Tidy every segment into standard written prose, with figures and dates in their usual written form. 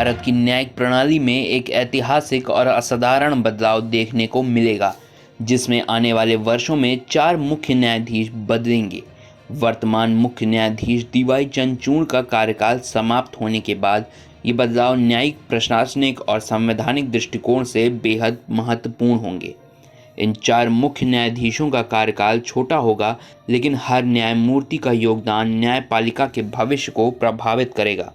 भारत की न्यायिक प्रणाली में एक ऐतिहासिक और असाधारण बदलाव देखने को मिलेगा, जिसमें आने वाले वर्षों में 4 मुख्य न्यायाधीश बदलेंगे। वर्तमान मुख्य न्यायाधीश डीवाई चंद्रचूड़ का कार्यकाल समाप्त होने के बाद ये बदलाव न्यायिक, प्रशासनिक और संवैधानिक दृष्टिकोण से बेहद महत्वपूर्ण होंगे। इन 4 मुख्य न्यायाधीशों का कार्यकाल छोटा होगा, लेकिन हर न्यायमूर्ति का योगदान न्यायपालिका के भविष्य को प्रभावित करेगा।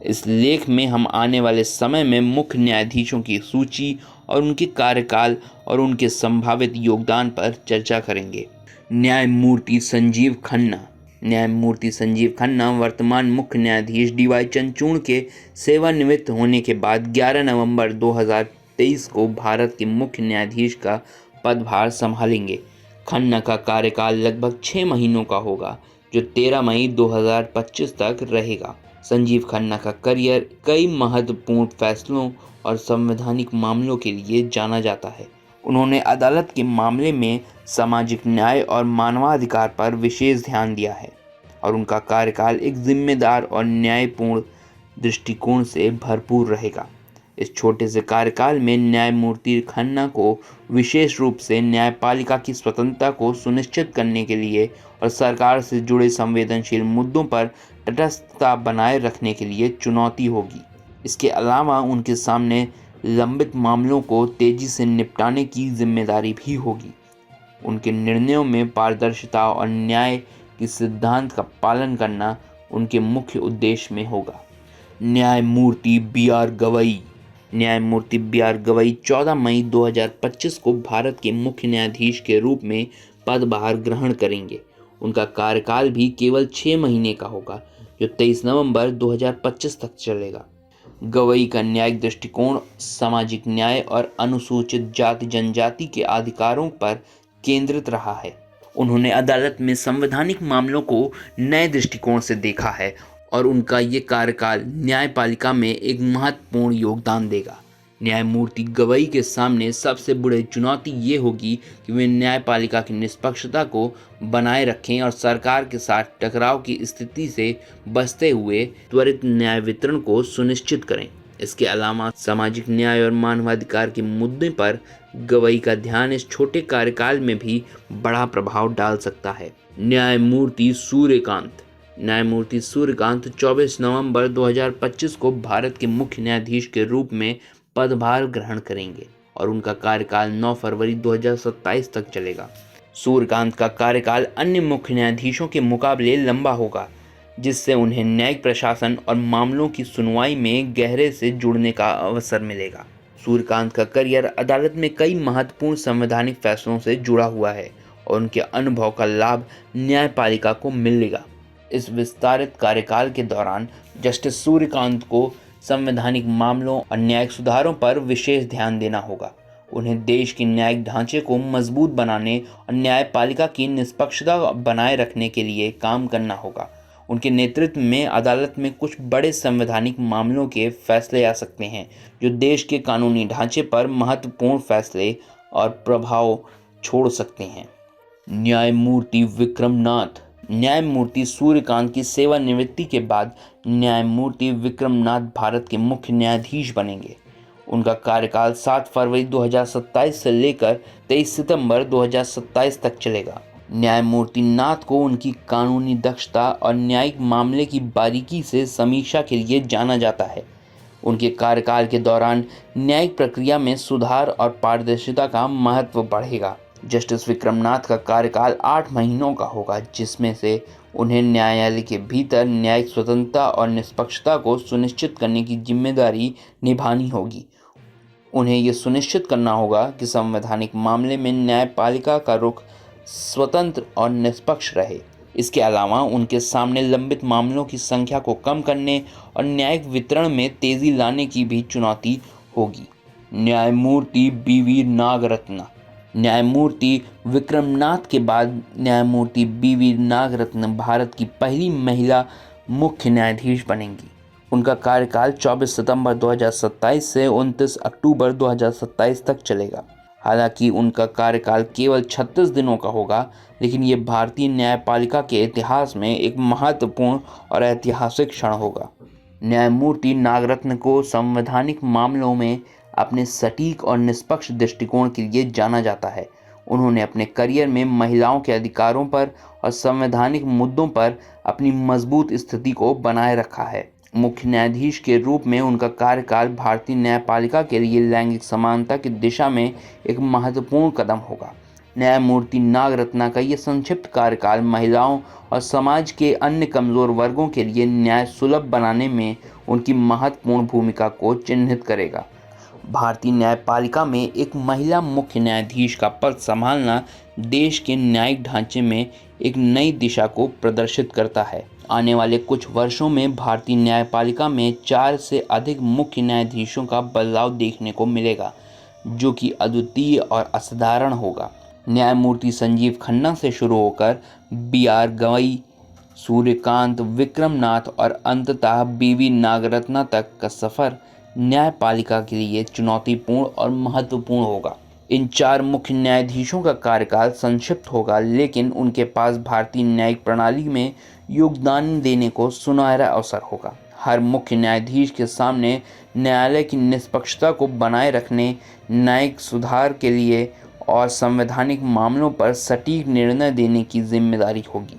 इस लेख में हम आने वाले समय में मुख्य न्यायाधीशों की सूची और उनके कार्यकाल और उनके संभावित योगदान पर चर्चा करेंगे। न्यायमूर्ति संजीव खन्ना। न्यायमूर्ति संजीव खन्ना वर्तमान मुख्य न्यायाधीश डीवाई चंद्रचूड़ के सेवानिवृत्त होने के बाद 11 नवंबर 2023 को भारत के मुख्य न्यायाधीश का पदभार संभालेंगे। खन्ना का कार्यकाल लगभग 6 महीनों का होगा, जो 13 मई 2025 तक रहेगा। संजीव खन्ना का करियर कई महत्वपूर्ण फैसलों और संवैधानिक मामलों के लिए जाना जाता है। उन्होंने अदालत के मामले में सामाजिक न्याय और मानवाधिकार पर विशेष ध्यान दिया है और उनका कार्यकाल एक जिम्मेदार और न्यायपूर्ण दृष्टिकोण से भरपूर रहेगा। इस छोटे से कार्यकाल में न्यायमूर्ति खन्ना को विशेष रूप से न्यायपालिका की स्वतंत्रता को सुनिश्चित करने के लिए और सरकार से जुड़े संवेदनशील मुद्दों पर तटस्थता बनाए रखने के लिए चुनौती होगी। इसके अलावा उनके सामने लंबित मामलों को तेजी से निपटाने की जिम्मेदारी भी होगी। उनके निर्णयों में पारदर्शिता और न्याय के सिद्धांत का पालन करना उनके मुख्य उद्देश्य में होगा। न्यायमूर्ति बी.आर. गवई। न्यायमूर्ति बी.आर. गवई 14 मई 2025 को भारत के मुख्य न्यायाधीश के रूप में पदभार ग्रहण करेंगे। उनका कार्यकाल भी केवल 6 महीने का होगा, जो 23 नवंबर 2025 तक चलेगा। गवई का न्यायिक दृष्टिकोण सामाजिक न्याय और अनुसूचित जाति जनजाति के अधिकारों पर केंद्रित रहा है। उन्होंने अदालत में संवैधानिक मामलों को नए दृष्टिकोण से देखा है और उनका ये कार्यकाल न्यायपालिका में एक महत्वपूर्ण योगदान देगा। न्यायमूर्ति गवई के सामने सबसे बड़ी चुनौती ये होगी कि वे न्यायपालिका की निष्पक्षता को बनाए रखें और सरकार के साथ टकराव की स्थिति से बचते हुए त्वरित न्याय वितरण को सुनिश्चित करें। इसके अलावा सामाजिक न्याय और मानवाधिकार के मुद्दे पर गवई का ध्यान इस छोटे कार्यकाल में भी बड़ा प्रभाव डाल सकता है। न्यायमूर्ति सूर्यकांत। न्यायमूर्ति सूर्यकांत 24 नवंबर 2025 को भारत के मुख्य न्यायाधीश के रूप में पदभार ग्रहण करेंगे और उनका कार्यकाल 9 फरवरी 2027 तक चलेगा। सूर्यकांत का कार्यकाल अन्य मुख्य न्यायाधीशों के मुकाबले लंबा होगा, जिससे उन्हें न्यायिक प्रशासन और मामलों की सुनवाई में गहरे से जुड़ने का अवसर मिलेगा। सूर्यकांत का करियर अदालत में कई महत्वपूर्ण संवैधानिक फैसलों से जुड़ा हुआ है और उनके अनुभव का लाभ न्यायपालिका को मिलेगा। इस विस्तारित कार्यकाल के दौरान जस्टिस सूर्यकांत को संवैधानिक मामलों और न्यायिक सुधारों पर विशेष ध्यान देना होगा। उन्हें देश के न्यायिक ढांचे को मजबूत बनाने और न्यायपालिका की निष्पक्षता बनाए रखने के लिए काम करना होगा। उनके नेतृत्व में अदालत में कुछ बड़े संवैधानिक मामलों के फैसले आ सकते हैं, जो देश के कानूनी ढांचे पर महत्वपूर्ण फैसले और प्रभाव छोड़ सकते हैं। न्यायमूर्ति विक्रमनाथ। न्यायमूर्ति सूर्यकांत की सेवानिवृत्ति के बाद न्यायमूर्ति विक्रमनाथ भारत के मुख्य न्यायाधीश बनेंगे। उनका कार्यकाल 7 फरवरी 2027 से लेकर 23 सितंबर 2027 तक चलेगा। न्यायमूर्ति नाथ को उनकी कानूनी दक्षता और न्यायिक मामले की बारीकी से समीक्षा के लिए जाना जाता है। उनके कार्यकाल के दौरान न्यायिक प्रक्रिया में सुधार और पारदर्शिता का महत्व बढ़ेगा। जस्टिस विक्रमनाथ का कार्यकाल 8 महीनों का होगा, जिसमें से उन्हें न्यायालय के भीतर न्यायिक स्वतंत्रता और निष्पक्षता को सुनिश्चित करने की जिम्मेदारी निभानी होगी। उन्हें यह सुनिश्चित करना होगा कि संवैधानिक मामले में न्यायपालिका का रुख स्वतंत्र और निष्पक्ष रहे। इसके अलावा उनके सामने लंबित मामलों की संख्या को कम करने और न्यायिक वितरण में तेजी लाने की भी चुनौती होगी। न्यायमूर्ति बी.वी. नागरत्न। न्यायमूर्ति विक्रमनाथ के बाद न्यायमूर्ति बी.वी. नागरत्न भारत की पहली महिला मुख्य न्यायाधीश बनेंगी। उनका कार्यकाल 24 सितंबर 2027 से 29 अक्टूबर 2027 तक चलेगा। हालांकि उनका कार्यकाल केवल 36 दिनों का होगा, लेकिन ये भारतीय न्यायपालिका के इतिहास में एक महत्वपूर्ण और ऐतिहासिक क्षण होगा। न्यायमूर्ति नागरत्न को संवैधानिक मामलों में अपने सटीक और निष्पक्ष दृष्टिकोण के लिए जाना जाता है। उन्होंने अपने करियर में महिलाओं के अधिकारों पर और संवैधानिक मुद्दों पर अपनी मजबूत स्थिति को बनाए रखा है। मुख्य न्यायाधीश के रूप में उनका कार्यकाल भारतीय न्यायपालिका के लिए लैंगिक समानता की दिशा में एक महत्वपूर्ण कदम होगा। न्यायमूर्ति नागरत्ना का ये संक्षिप्त कार्यकाल महिलाओं और समाज के अन्य कमजोर वर्गों के लिए न्याय सुलभ बनाने में उनकी महत्वपूर्ण भूमिका को चिन्हित करेगा। भारतीय न्यायपालिका में एक महिला मुख्य न्यायाधीश का पद संभालना देश के न्यायिक ढांचे में एक नई दिशा को प्रदर्शित करता है। आने वाले कुछ वर्षों में भारतीय न्यायपालिका में 4 से अधिक मुख्य न्यायाधीशों का बदलाव देखने को मिलेगा, जो कि अद्वितीय और असाधारण होगा। न्यायमूर्ति संजीव खन्ना से शुरू होकर BR गवई, सूर्यकांत, विक्रमनाथ और अंततः BV नागरत्ना तक का सफर न्यायपालिका के लिए चुनौतीपूर्ण और महत्वपूर्ण होगा। इन 4 मुख्य न्यायाधीशों का कार्यकाल संक्षिप्त होगा, लेकिन उनके पास भारतीय न्यायिक प्रणाली में योगदान देने को सुनहरा अवसर होगा। हर मुख्य न्यायाधीश के सामने न्यायालय की निष्पक्षता को बनाए रखने, न्यायिक सुधार के लिए और संवैधानिक मामलों पर सटीक निर्णय देने की जिम्मेदारी होगी।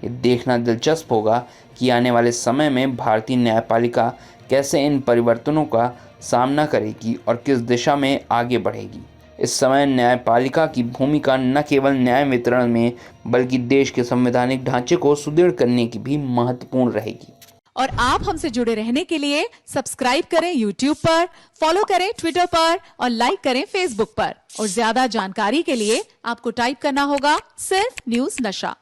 ये देखना दिलचस्प होगा कि आने वाले समय में भारतीय न्यायपालिका कैसे इन परिवर्तनों का सामना करेगी और किस दिशा में आगे बढ़ेगी। इस समय न्यायपालिका की भूमिका न केवल न्याय वितरण में बल्कि देश के संवैधानिक ढांचे को सुदृढ़ करने की भी महत्वपूर्ण रहेगी। और आप हमसे जुड़े रहने के लिए सब्सक्राइब करें YouTube पर, फॉलो करें Twitter पर और लाइक करें Facebook पर। और ज्यादा जानकारी के लिए आपको टाइप करना होगा सिर्फ न्यूज़ नशा।